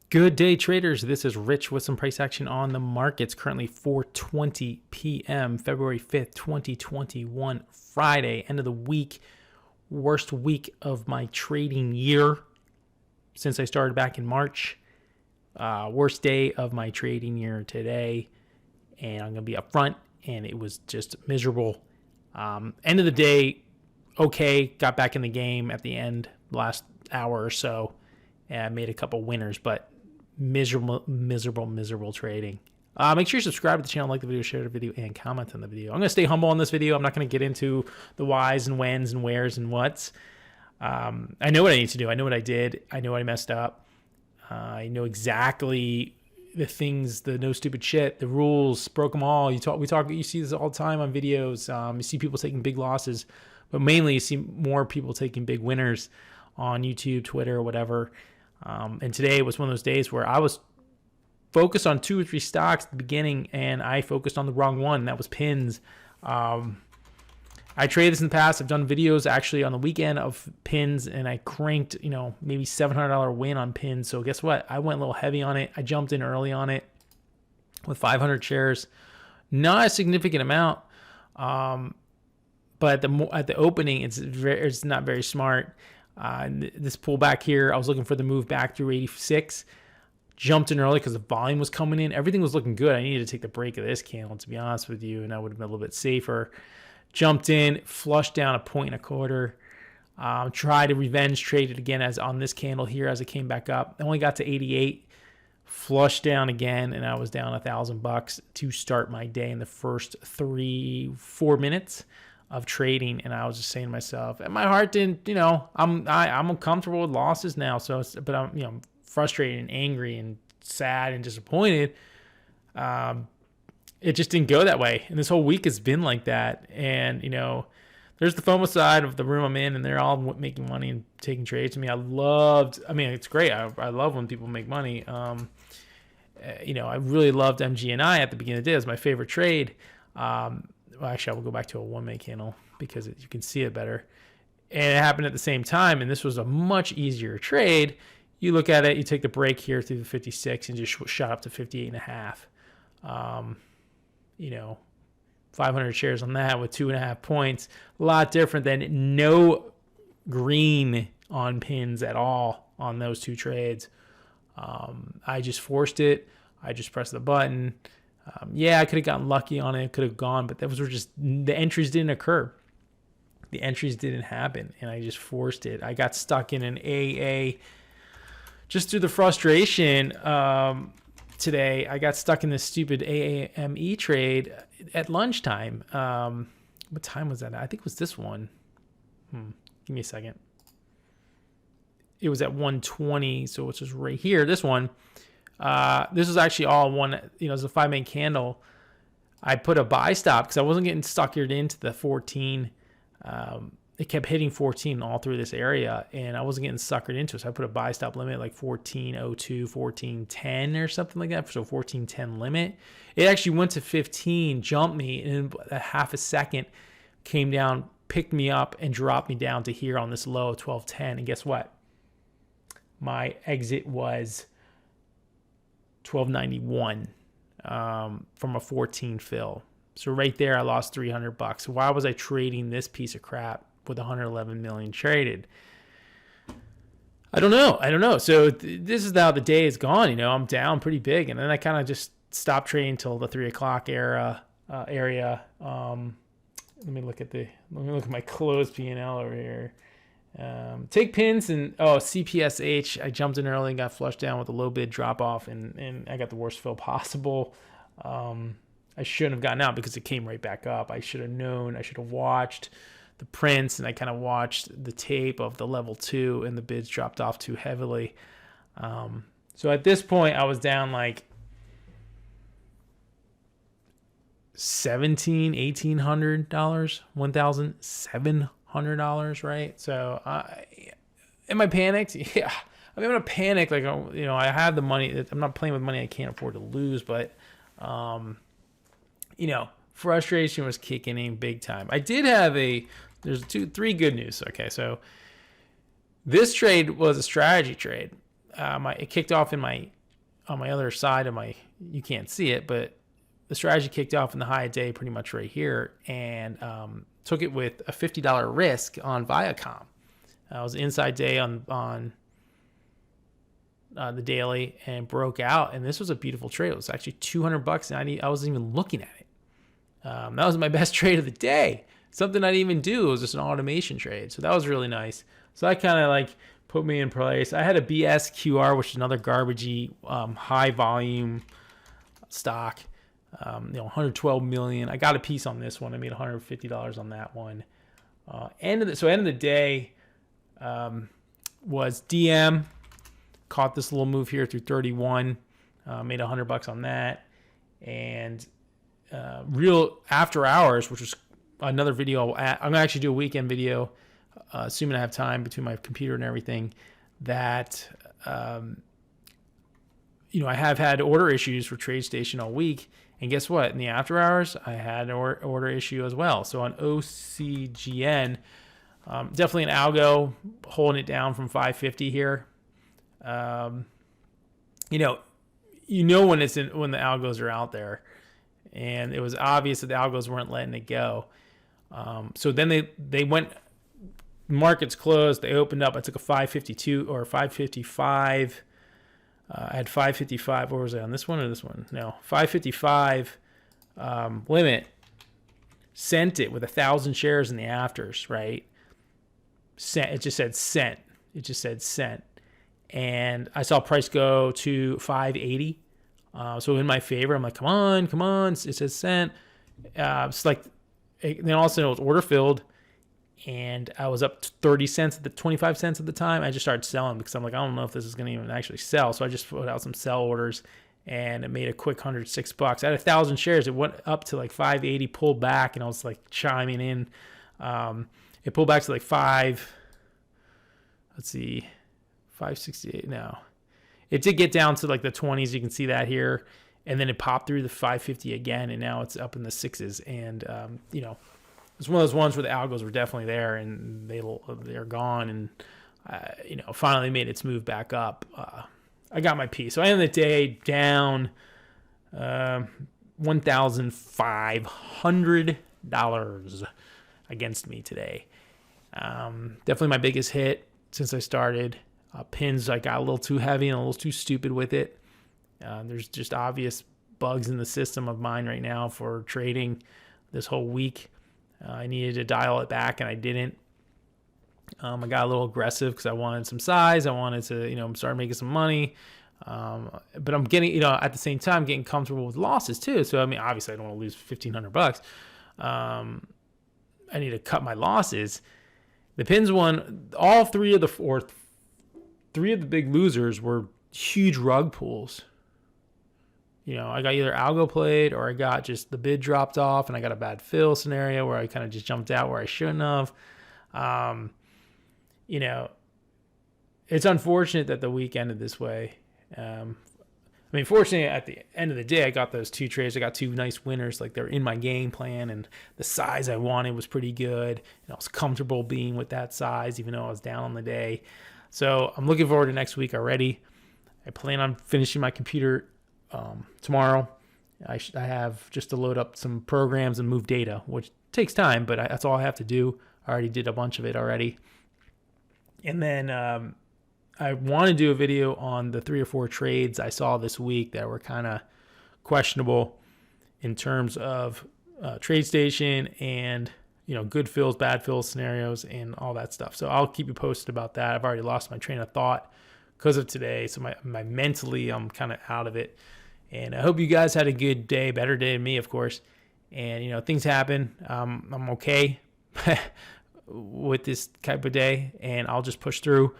Good day, traders. This is Rich with some price action on the markets. Currently 4:20 p.m., February 5th, 2021, Friday, end of the week. Worst week of my trading year since I started back in March. Worst day of my trading year today. And I'm going to be upfront, and it was just miserable. End of the day, okay, got back in the game at the end, last hour or so, and made a couple winners, but miserable trading. Make sure you subscribe to the channel, like the video, share the video, and comment on the video. I'm going to stay humble on this video. I'm not going to get into the whys and whens and wheres and whats. I know what I need to do. I know what I did. I know what I messed up. I know exactly the things, the no stupid shit, the rules, broke them all. You see this all the time on videos. You see people taking big losses, but mainly you see more people taking big winners on YouTube, Twitter, or whatever. And today was one of those days where I was focused on 2 or 3 stocks at the beginning, and I focused on the wrong one. And that was pins. I traded this in the past. I've done videos actually on the weekend of pins, and I cranked, maybe $700 win on pins. So guess what? I went a little heavy on it. I jumped in early on it with 500 shares. Not a significant amount, but at the opening, it's not very smart. This pullback here, I was looking for the move back through 86. Jumped in early because the volume was coming in. Everything was looking good. I needed to take the break of this candle, to be honest with you, and I would have been a little bit safer. Jumped in, flushed down 1.25. Tried to revenge trade it again as on this candle here as it came back up. I only got to 88. Flushed down again, and I was down $1,000 to start my day in the first 3-4 minutes of trading. And I was just saying to myself, and my heart didn't, I'm uncomfortable with losses now. So, but I'm, frustrated and angry and sad and disappointed. It just didn't go that way. And this whole week has been like that. And, there's the FOMO side of the room I'm in, and they're all making money and taking trades with me. It's great. I love when people make money. I really loved MGNI at the beginning of the day. It was my favorite trade. Actually, I will go back to a one-minute candle because you can see it better. And it happened at the same time, and this was a much easier trade. You look at it, you take the break here through the 56 and just shot up to 58.5. 500 shares on that with 2.5 points. A lot different than no green on pins at all on those 2 trades. I just forced it. I just pressed the button. I could have gotten lucky on it. Could have gone, but those were just, the entries didn't occur. The entries didn't happen, and I just forced it. I got stuck in an AA just through the frustration. Today, I got stuck in this stupid AAME trade at lunchtime. What time was that? I think it was this one. Give me a second. It was at 1:20, so it's just right here. This one. This was actually all one. It was a 5-minute candle. I put a buy stop because I wasn't getting suckered into the 14. It kept hitting 14 all through this area, and I wasn't getting suckered into it. So I put a buy stop limit like 14.02, 14.10 or something like that. So 14.10 limit. It actually went to 15, jumped me, and in a half a second came down, picked me up, and dropped me down to here on this low of 12.10. And guess what? My exit was 12.91 from a 14 fill. So right there, I lost $300. Why was I trading this piece of crap with 111 million traded? I don't know. So this is how the day is gone. I'm down pretty big, and then I kind of just stopped trading until the 3 o'clock area. Let me look at my closed P&L over here. Take pins and CPSH. I jumped in early and got flushed down with a low bid drop off, and I got the worst fill possible. I shouldn't have gotten out because it came right back up. I should have known. I should have watched the prints, and I kind of watched the tape of the level 2, and the bids dropped off too heavily. So at this point, I was down like $1,700, $1,800, $1,700, right? So am I panicked? Yeah. I'm gonna panic. Like, I have the money. I'm not playing with money I can't afford to lose, but frustration was kicking in big time. I did have there's 3 good news. Okay, so this trade was a strategy trade. It kicked off in my on my other side of you can't see it, but the strategy kicked off in the high of day pretty much right here, and took it with a $50 risk on Viacom. I was inside day on the daily and broke out, and this was a beautiful trade. It was actually $200, and I wasn't even looking at it. That was my best trade of the day. Something I didn't even do. It was just an automation trade, so that was really nice. So that kind of like put me in place. I had a BSQR, which is another garbagey high volume stock. 112 million. I got a piece on this one. I made $150 on that one. End of the day was DM. Caught this little move here through 31. Made $100 on that. And real after hours, which was another video. I'm gonna actually do a weekend video, assuming I have time between my computer and everything. That I have had order issues for Tradestation all week. And guess what? In the after hours, I had an order issue as well. So on OCGN, definitely an algo holding it down from 550 here. When the algos are out there, and it was obvious that the algos weren't letting it go. So then they went. Markets closed. They opened up. I took a 552 or 555. I had 555. Where was I on this one or this one? No, 555 limit. Sent it with 1,000 shares in the afters, right? Sent. It just said sent. And I saw price go to 580. So in my favor, I'm like, come on. It says sent. It's like, then all of a sudden it was order filled. And I was up to 30 cents 25 cents at the time. I just started selling because I'm like, I don't know if this is going to even actually sell. So I just put out some sell orders, and it made a quick $106. I had 1,000 shares. It went up to like 580, pulled back, and I was like chiming in. It pulled back to like 568 now. It did get down to like the 20s. You can see that here. And then it popped through the 550 again, and now it's up in the 6s. And, it's one of those ones where the algos were definitely there, and they're gone, and finally made its move back up. I got my piece. So I ended the day down $1,500 against me today. Definitely my biggest hit since I started. Pins, I got a little too heavy and a little too stupid with it. There's just obvious bugs in the system of mine right now for trading this whole week. I needed to dial it back, and I didn't. I got a little aggressive because I wanted some size. I wanted to, start making some money. But I'm getting, at the same time, getting comfortable with losses too. So, obviously I don't want to lose $1,500. I need to cut my losses. The pins one, all three of the big losers were huge rug pulls. I got either algo played, or I got just the bid dropped off, and I got a bad fill scenario where I kind of just jumped out where I shouldn't have. It's unfortunate that the week ended this way. Fortunately, at the end of the day, I got those two trades. I got two nice winners. Like, they're in my game plan, and the size I wanted was pretty good. And I was comfortable being with that size, even though I was down on the day. So I'm looking forward to next week already. I plan on finishing my computer tomorrow. I have just to load up some programs and move data, which takes time, but that's all I have to do. I already did a bunch of it already. And then I want to do a video on the 3 or 4 trades I saw this week that were kind of questionable in terms of Tradestation and good fills, bad fills scenarios, and all that stuff. So I'll keep you posted about that. I've already lost my train of thought because of today, so my mentally I'm kind of out of it. And I hope you guys had a good day, better day than me, of course. And things happen. I'm okay with this type of day, and I'll just push through.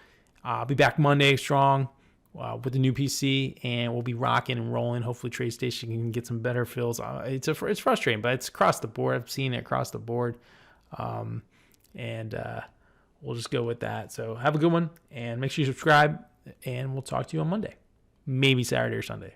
I'll be back Monday strong with the new PC, and we'll be rocking and rolling. Hopefully Tradestation can get some better fills. It's frustrating, but it's across the board. I've seen it across the board. We'll just go with that. So have a good one, and make sure you subscribe, and we'll talk to you on Monday, maybe Saturday or Sunday.